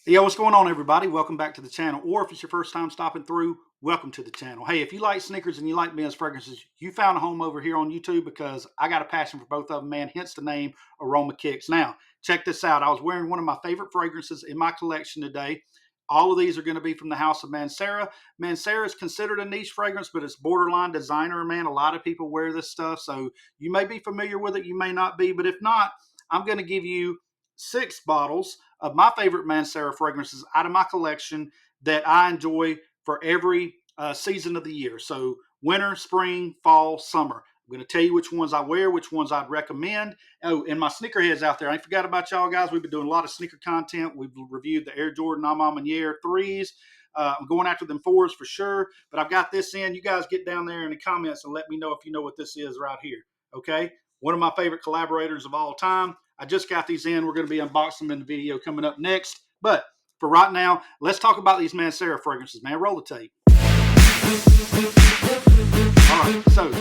Yo, what's going on, everybody? Welcome back to the channel. Or if it's your first time stopping through, welcome to the channel. Hey, if you like sneakers and you like men's fragrances, you found a home over here on YouTube because I got a passion for both of them, man. Hence the name Aroma Kicks. Now, check this out. I was wearing one of my favorite fragrances in my collection today. All of these are going to be from the house of MANCERA. MANCERA is considered a niche fragrance, but it's borderline designer, man. A lot of people wear this stuff, so you may be familiar with it, you may not be, but if not, I'm going to give you 6 bottles of my favorite MANCERA fragrances out of my collection that I enjoy for every season of the year. So winter, spring, fall, summer. I'm going to tell you which ones I wear, which ones I'd recommend. Oh, and my sneakerheads out there, I ain't forgot about y'all guys. We've been doing a lot of sneaker content. We've reviewed the Air Jordan Alma Maniere 3s. I'm going after them 4s for sure, but I've got this in. You guys get down there in the comments and let me know if you know what this is right here. Okay? One of my favorite collaborators of all time. I just got these in. We're going to be unboxing them in the video coming up next. But for right now, let's talk about these MANCERA fragrances, man. Roll the tape. All right, so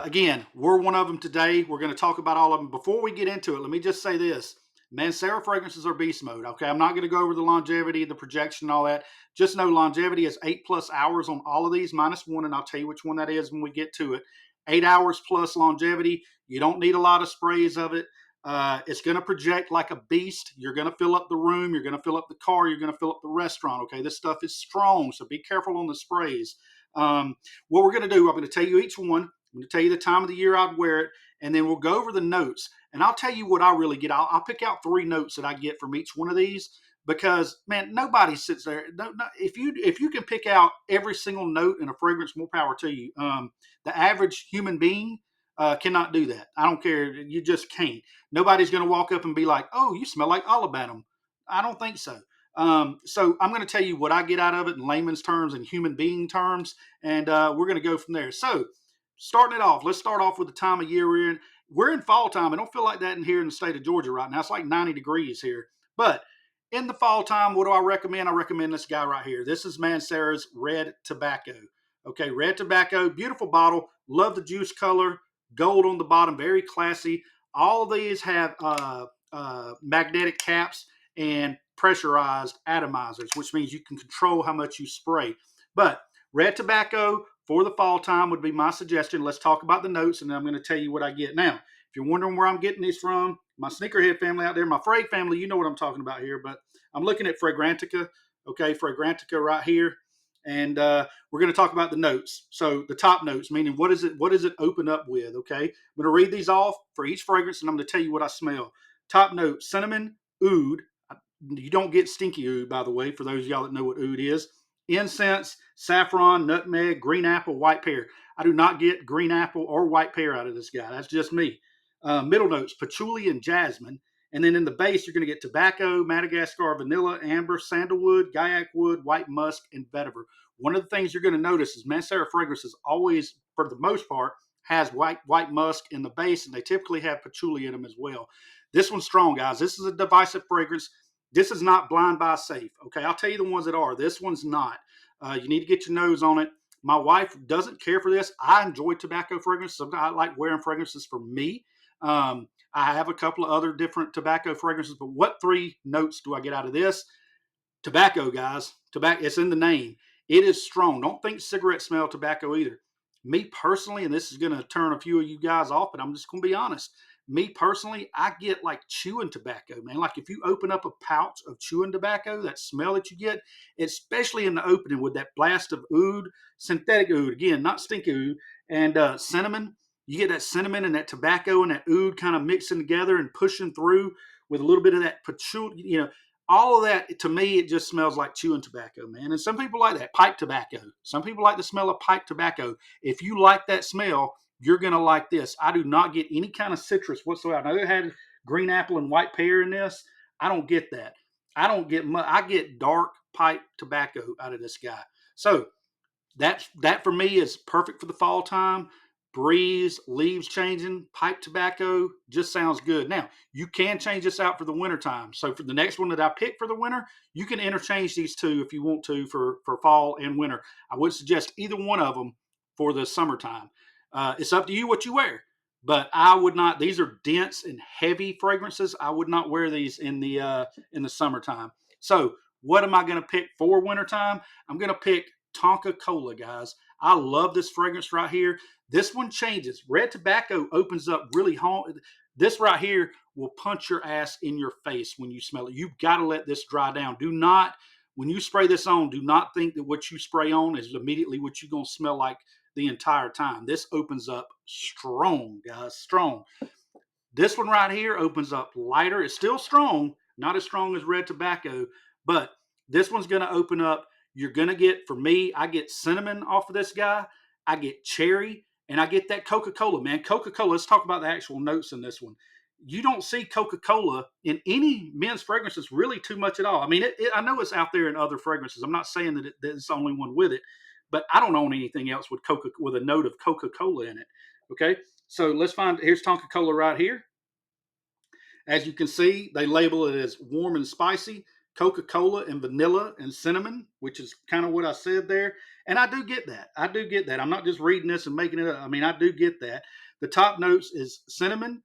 again, we're one of them today. We're going to talk about all of them. Before we get into it, let me just say this. MANCERA fragrances are beast mode, okay? I'm not going to go over the longevity, the projection, and all that. Just know longevity is 8+ hours on all of these, -1, and I'll tell you which one that is when we get to it. 8 hours plus longevity. You don't need a lot of sprays of it. It's going to project like a beast. You're going to fill up the room. You're going to fill up the car. You're going to fill up the restaurant, okay? This stuff is strong, so be careful on the sprays. What we're going to do, I'm going to tell you each one. I'm going to tell you the time of the year I'd wear it, and then we'll go over the notes. And I'll tell you what I really get. I'll pick out 3 notes that I get from each one of these because, man, nobody sits there. If you can pick out every single note in a fragrance, more power to you. The average human being cannot do that. I don't care. You just can't. Nobody's going to walk up and be like, "Oh, you smell like olibanum." I don't think so. So I'm going to tell you what I get out of it in layman's terms and human being terms, and we're going to go from there. So starting it off, let's start off with the time of year we're in. We're in fall time. I don't feel like that in here in the state of Georgia right now. It's like 90 degrees here. But in the fall time, what do I recommend? I recommend this guy right here. This is MANCERA's Red Tobacco. Okay, Red Tobacco, beautiful bottle. Love the juice color. Gold on the bottom, very classy. All of these have magnetic caps and pressurized atomizers, which means you can control how much you spray. But Red Tobacco for the fall time would be my suggestion. Let's talk about the notes, and then I'm going to tell you what I get. Now, if you're wondering where I'm getting these from, my sneakerhead family out there, my Frag family, you know what I'm talking about here, but I'm looking at Fragrantica, okay, Fragrantica right here, and we're going to talk about the notes. So the top notes, meaning what does it open up with, okay? I'm going to read these off for each fragrance, and I'm going to tell you what I smell. Top note, cinnamon, oud. You don't get stinky oud, by the way, for those of y'all that know what oud is. Incense, saffron, nutmeg, green apple, white pear. I do not get green apple or white pear out of this guy. That's just me. Middle notes, patchouli and jasmine. And then in the base, you're going to get tobacco, Madagascar, vanilla, amber, sandalwood, gaiac wood, white musk, and vetiver. One of the things you're going to notice is MANCERA fragrances always, for the most part, has white musk in the base, and they typically have patchouli in them as well. This one's strong, guys. This is a divisive fragrance. This is not blind buy safe. Okay, I'll tell you the ones that are. This one's not. You need to get your nose on it. My wife doesn't care for this. I enjoy tobacco fragrances. Sometimes I like wearing fragrances for me. I have a couple of other different tobacco fragrances, but what 3 notes do I get out of this? Tobacco, guys. Tobacco. It's in the name. It is strong. Don't think cigarette smell tobacco either. Me personally, and this is going to turn a few of you guys off, but I'm just going to be honest. Me personally, I get like chewing tobacco, man. Like if you open up a pouch of chewing tobacco, that smell that you get, especially in the opening with that blast of oud, synthetic oud, again, not stink oud, and cinnamon, you get that cinnamon and that tobacco and that oud kind of mixing together and pushing through with a little bit of that patchouli, all of that. To me, it just smells like chewing tobacco, man. And some people like that, pipe tobacco. Some people like the smell of pipe tobacco. If you like that smell, you're going to like this. I do not get any kind of citrus whatsoever. I know it had green apple and white pear in this. I don't get that. I don't get much. I get dark pipe tobacco out of this guy. So that for me is perfect for the fall time. Breeze, leaves changing, pipe tobacco just sounds good. Now, you can change this out for the winter time. So for the next one that I pick for the winter, you can interchange these 2 if you want to for fall and winter. I would suggest either one of them for the summertime. It's up to you what you wear, but I would not. These are dense and heavy fragrances. I would not wear these in the summertime. So What am I going to pick for wintertime? I'm going to pick Tonka Cola, guys. I love this fragrance right here. This one changes. Red tobacco opens up really hard. This right here will punch your ass in your face when you smell it. You've got to let this dry down. Do not, when you spray this on, do not think that what you spray on is immediately what you're going to smell like the entire time. This opens up strong, guys, strong. This one right here opens up lighter. It's still strong, not as strong as red tobacco, but this one's going to open up. You're going to get, for me, I get cinnamon off of this guy. I get cherry, and I get that Coca-Cola, man. Coca-Cola, let's talk about the actual notes in this one. You don't see Coca-Cola in any men's fragrances really too much at all. I mean, I know it's out there in other fragrances. I'm not saying that it's the only one with it, but I don't own anything else with a note of Coca-Cola in it. Okay, so let's find, here's Tonka Cola right here. As you can see, they label it as warm and spicy, Coca-Cola and vanilla and cinnamon, which is kind of what I said there. And I do get that. I do get that. I'm not just reading this and making it up. I mean, I do get that. The top notes is cinnamon,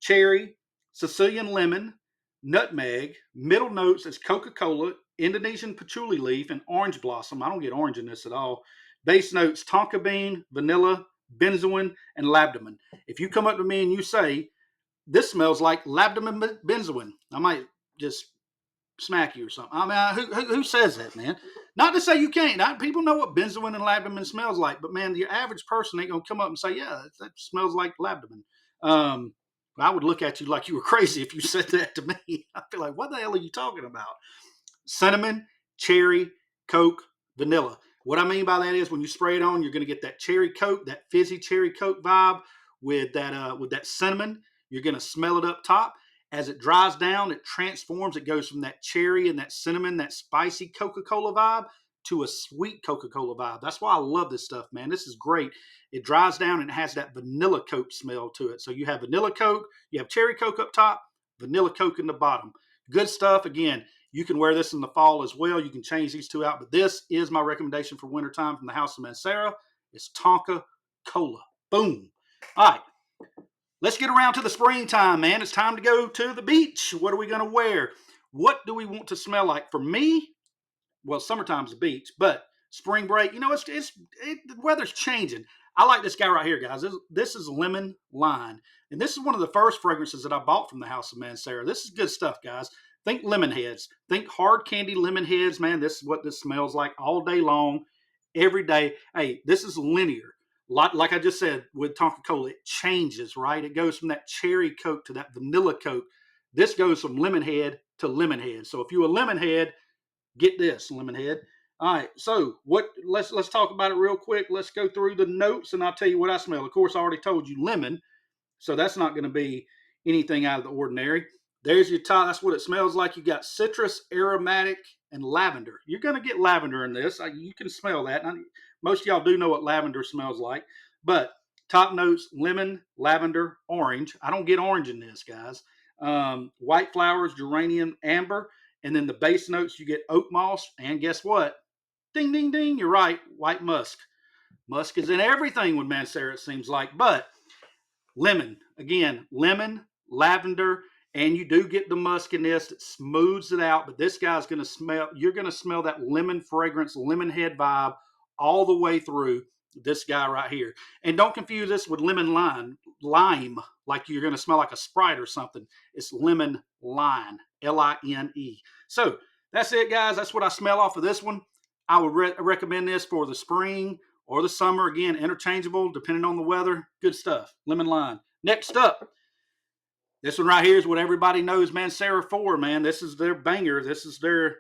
cherry, Sicilian lemon, nutmeg. Middle notes is Coca-Cola, Indonesian patchouli leaf, and orange blossom. I don't get orange in this at all. Base notes, tonka bean, vanilla, benzoin, and labdaman. If you come up to me and you say, this smells like labdaman benzoin, I might just smack you or something. I mean, who says that, man? Not to say you can't. People know what benzoin and labdaman smells like, but man, your average person ain't gonna come up and say, yeah, that smells like labdaman. I would look at you like you were crazy if you said that to me. I feel like, what the hell are you talking about? Cinnamon, cherry, Coke, vanilla. What I mean by that is when you spray it on, you're going to get that cherry Coke, that fizzy cherry Coke vibe with that cinnamon. You're going to smell it up top. As it dries down, it transforms. It goes from that cherry and that cinnamon, that spicy Coca-Cola vibe to a sweet Coca-Cola vibe. That's why I love this stuff, man. This is great. It dries down and it has that vanilla Coke smell to it. So you have vanilla Coke, you have cherry Coke up top, vanilla Coke in the bottom. Good stuff. Again, you can wear this in the fall as well. You can change these two out, but this is my recommendation for wintertime from the House of MANCERA. It's Tonka Cola. Boom. All right. Let's get around to the springtime, man. It's time to go to the beach. What are we going to wear? What do we want to smell like? For me, well, summertime's the beach, but spring break, the weather's changing. I like this guy right here, guys. This is Lemon Lime. And this is one of the first fragrances that I bought from the House of MANCERA. This is good stuff, guys. Think lemon heads. Think hard candy lemon heads, man. This is what this smells like all day long, every day. Hey, this is linear. Like I just said with Tonka Cola, it changes, right? It goes from that cherry Coke to that vanilla Coke. This goes from lemon head to lemon head. So if you're a lemon head, get this, lemon head. All right, so let's talk about it real quick. Let's go through the notes and I'll tell you what I smell. Of course, I already told you lemon, so that's not going to be anything out of the ordinary. There's your top. That's what it smells like. You got citrus, aromatic, and lavender. You're going to get lavender in this. You can smell that. Most of y'all do know what lavender smells like, but top notes, lemon, lavender, orange. I don't get orange in this, guys. White flowers, geranium, amber. And then the base notes, you get oak moss. And guess what? Ding, ding, ding. You're right. White musk. Musk is in everything with MANCERA, it seems like. But lemon, again, lemon, lavender, and you do get the muskiness. It smooths it out. But this guy's going to smell, you're going to smell that lemon fragrance, lemon head vibe all the way through this guy right here. And don't confuse this with lemon lime, like you're going to smell like a Sprite or something. It's lemon lime, L-I-N-E. So that's it, guys. That's what I smell off of this one. I would recommend this for the spring or the summer. Again, interchangeable depending on the weather. Good stuff. Lemon lime. Next up, this one right here is what everybody knows MANCERA for, man. This is their banger. This is their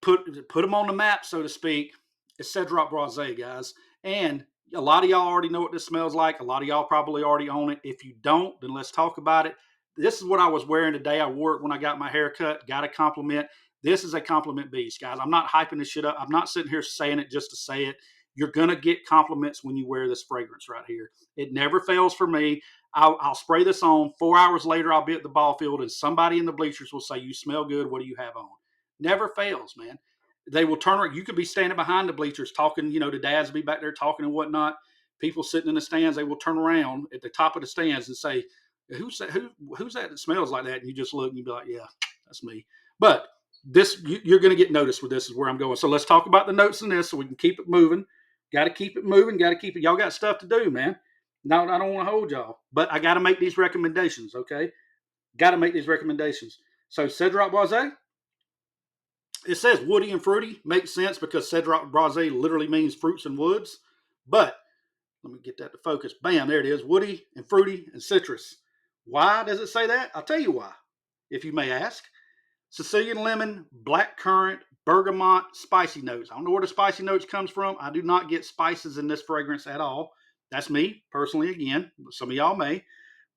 put them on the map, so to speak. It's Cedro BR, guys. And a lot of y'all already know what this smells like. A lot of y'all probably already own it. If you don't, then let's talk about it. This is what I was wearing today. I wore it when I got my hair cut. Got a compliment. This is a compliment beast, guys. I'm not hyping this shit up. I'm not sitting here saying it just to say it. You're going to get compliments when you wear this fragrance right here. It never fails for me. I'll spray this on. 4 hours later, I'll be at the ball field, and somebody in the bleachers will say, you smell good. What do you have on? Never fails, man. They will turn around. You could be standing behind the bleachers talking, the dads will be back there talking and whatnot. People sitting in the stands, they will turn around at the top of the stands and say, who's that that smells like that? And you just look and you be like, yeah, that's me. But this you're going to get noticed with this is where I'm going. So let's talk about the notes in this so we can keep it moving. Got to keep it moving. Got to keep it. Y'all got stuff to do, man. No, I don't want to hold y'all, but I got to make these recommendations. Okay, got to make these recommendations. So Cedro BR, it says woody and fruity. Makes sense because Cedro BR literally means fruits and woods. But let me get that to focus. Bam, there it is. Woody and fruity and citrus. Why does it say that? I'll tell you why, if you may ask. Sicilian lemon, black currant, bergamot, spicy notes. I don't know where the spicy notes comes from. I do not get spices in this fragrance at all. That's me personally. Again, some of y'all may.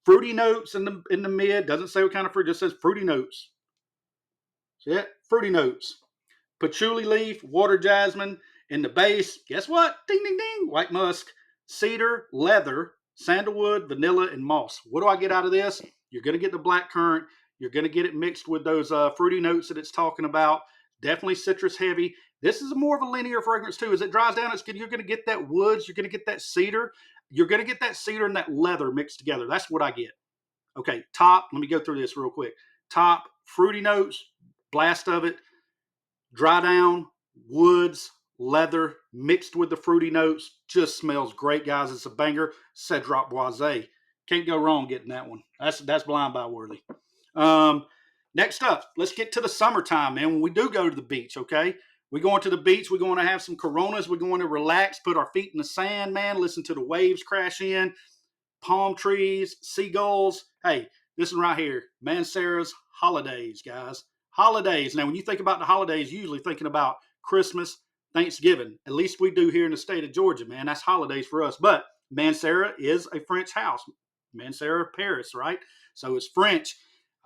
Fruity notes in the mid. Doesn't say what kind of fruit. Just says fruity notes. See it? Fruity notes. Patchouli leaf, water jasmine. In the base, guess what? Ding, ding, ding. White musk, cedar, leather, sandalwood, vanilla, and moss. What do I get out of this? You're going to get the black currant. You're going to get it mixed with those fruity notes that it's talking about. Definitely citrus heavy. This is more of a linear fragrance too. As it dries down, you're going to get that woods. You're going to get that cedar. You're going to get that cedar and that leather mixed together. That's what I get. Okay, top. Let me go through this real quick. Top, fruity notes, blast of it. Dry down, woods, leather, mixed with the fruity notes. Just smells great, guys. It's a banger. Cedro BR. Can't go wrong getting that one. That's blind buy worthy. Next up, let's get to the summertime, man. When we do go to the beach, okay? We're going to the beach. We're going to have some Coronas. We're going to relax, put our feet in the sand, man. Listen to the waves crash in. Palm trees, seagulls. Hey, this one right here, MANCERA's holidays, guys. Holidays. Now, when you think about the holidays, you're usually thinking about Christmas, Thanksgiving. At least we do here in the state of Georgia, man. That's holidays for us. But MANCERA is a French house. MANCERA Paris, right? So it's French.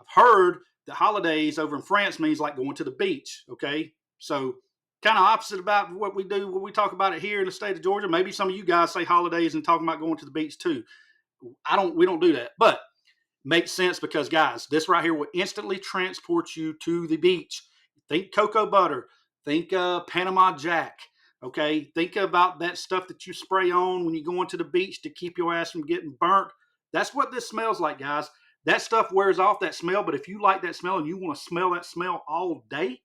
I've heard that holidays over in France means like going to the beach, okay? So kind of opposite about what we do when we talk about it here in the state of Georgia. Maybe some of you guys say holidays and talking about going to the beach too. We don't do that, but makes sense because guys, this right here will instantly transport you to the beach. Think cocoa butter, think Panama Jack. Okay, think about that stuff that you spray on when you go into the beach to keep your ass from getting burnt. That's what this smells like, guys. That stuff wears off that smell, but if you like that smell and you want to smell that smell all day,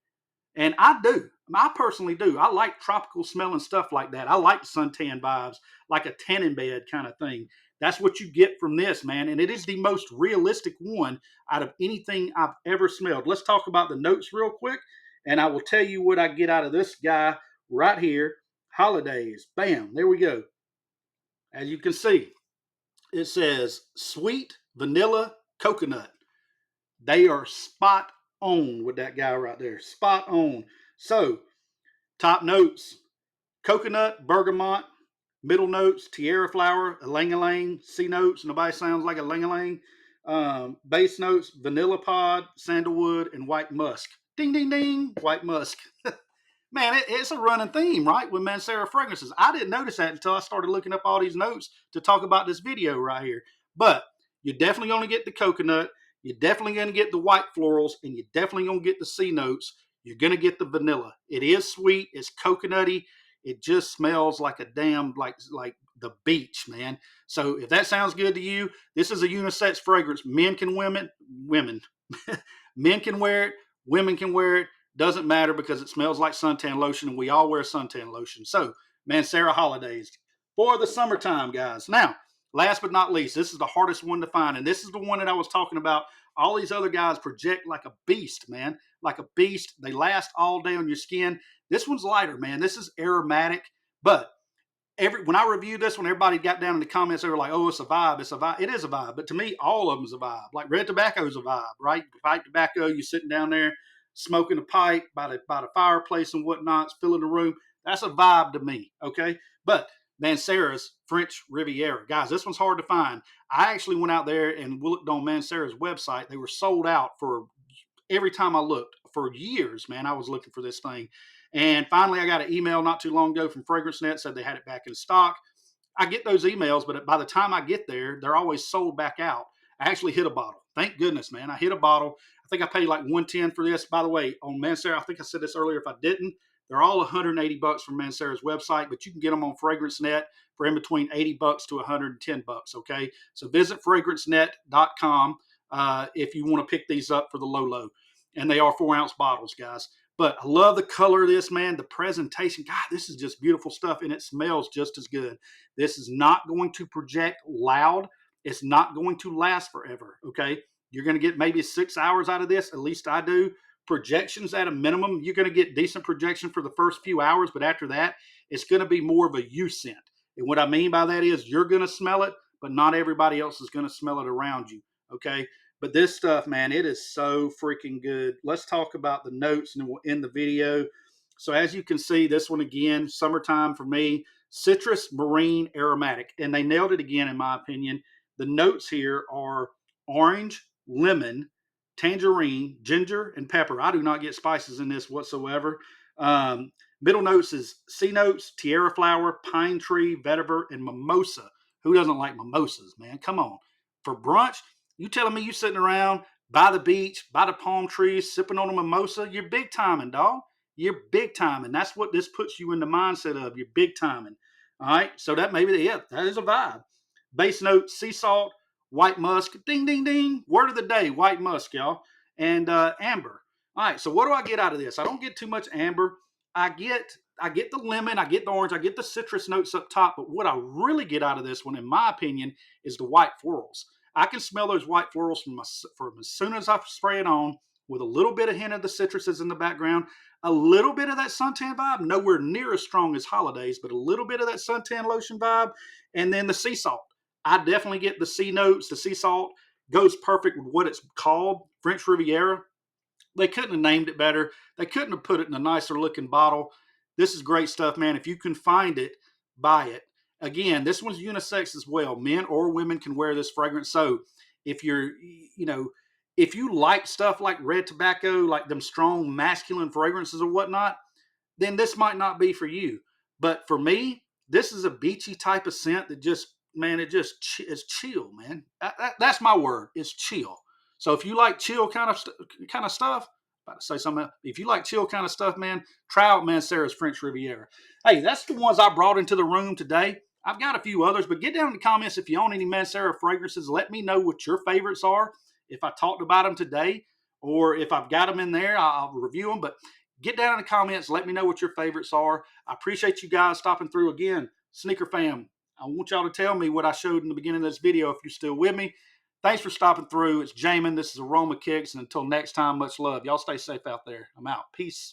and I do. I personally do. I like tropical smelling stuff like that. I like suntan vibes, like a tanning bed kind of thing. That's what you get from this, man. And it is the most realistic one out of anything I've ever smelled. Let's talk about the notes real quick, and I will tell you what I get out of this guy right here. Holidays. Bam. There we go. As you can see, it says sweet vanilla coconut. They are spot on with that guy right there. Spot on. So, top notes coconut, bergamot. Middle notes tiara flower, ylang-ylang. C notes, nobody sounds like a ylang-ylang. Base notes vanilla pod, sandalwood, and white musk. Ding, ding, ding. White musk. Man, it's a running theme, right, with MANCERA Fragrances. I didn't notice that until I started looking up all these notes to talk about this video right here. But you're definitely going to get the coconut. You're definitely going to get the white florals, and you're definitely going to get the C notes. You're going to get the vanilla. It is sweet. It's coconutty. It just smells like a damn, like the beach, man. So if that sounds good to you, this is a unisex fragrance. Men can women. Men can wear it. Women can wear it. Doesn't matter because it smells like suntan lotion, and we all wear suntan lotion. So, MANCERA holidays for the summertime, guys. Now, last but not least, this is the hardest one to find, and this is the one that I was talking about. All these other guys project like a beast, man, like a beast. They last all day on your skin. This one's lighter, man. This is aromatic, but when I reviewed this one, everybody got down in the comments. They were like, "Oh, it's a vibe. It's a vibe. It is a vibe." But to me, all of them is a vibe. Like red tobacco is a vibe, right? Pipe tobacco, you sitting down there smoking a pipe by the fireplace and whatnot, filling the room. That's a vibe to me. Okay, but MANCERA's French Riviera, guys, this one's hard to find. I actually went out there and looked on MANCERA's website. They were sold out for every time I looked for years. Man, I was looking for this thing. And finally, I got an email not too long ago from FragranceNet, said they had it back in stock. I get those emails, but by the time I get there, they're always sold back out. I actually hit a bottle. Thank goodness, man. I hit a bottle. I think I paid like $110 for this. By the way, on MANCERA, I think I said this earlier. If I didn't, they're all $180 from MANCERA's website, but you can get them on FragranceNet for in between $80 to $110. Okay, so visit FragranceNet.com if you want to pick these up for the low. and they are 4-ounce bottles, guys. But I love the color of this, man. The presentation, God, this is just beautiful stuff, and it smells just as good. This is not going to project loud. It's not going to last forever, okay? You're going to get maybe 6 hours out of this. At least I do. Projections at a minimum. You're going to get decent projection for the first few hours, but after that, it's going to be more of a you scent. And what I mean by that is you're going to smell it, but not everybody else is going to smell it around you, okay? But this stuff, man, it is so freaking good. Let's talk about the notes, and then we'll end the video. So as you can see, this one again, summertime for me, citrus, marine, aromatic. And they nailed it again, in my opinion. The notes here are orange, lemon, tangerine, ginger, and pepper. I do not get spices in this whatsoever. Um, Middle notes is C notes, tierra flower, pine tree, vetiver, and mimosa. Who doesn't like mimosas, man? Come on. For brunch, you telling me you sitting around by the beach, by the palm trees, sipping on a mimosa? You're big timing, dog. You're big timing. That's what this puts you in the mindset of. You're big timing. All right. So that maybe, yeah, that is a vibe. Base note, sea salt, white musk, ding, ding, ding. Word of the day, white musk, y'all. And amber. All right. So what do I get out of this? I don't get too much amber. I get the lemon, I get the orange, I get the citrus notes up top. But what I really get out of this one, in my opinion, is the white florals. I can smell those white florals from as soon as I spray it on, with a little bit of hint of the citruses in the background, a little bit of that suntan vibe, nowhere near as strong as Holidays, but a little bit of that suntan lotion vibe, and then the sea salt. I definitely get the sea notes. The sea salt goes perfect with what it's called, French Riviera. They couldn't have named it better. They couldn't have put it in a nicer looking bottle. This is great stuff, man. If you can find it, buy it. Again, this one's unisex as well. Men or women can wear this fragrance. So if you're, you know, if you like stuff like red tobacco, like them strong masculine fragrances or whatnot, then this might not be for you. But for me, this is a beachy type of scent that just, man, is chill, man. That's my word. It's chill. So if you like chill kind of stuff, about to say something. If you like chill kind of stuff, man, try out Mancera's French Riviera. Hey, that's the ones I brought into the room today. I've got a few others, but get down in the comments if you own any Mancera fragrances. Let me know what your favorites are. If I talked about them today, or if I've got them in there, I'll review them. But get down in the comments. Let me know what your favorites are. I appreciate you guys stopping through again. Sneaker fam, I want y'all to tell me what I showed in the beginning of this video if you're still with me. Thanks for stopping through. It's Jamon. This is Aroma Kicks. And until next time, much love. Y'all stay safe out there. I'm out. Peace.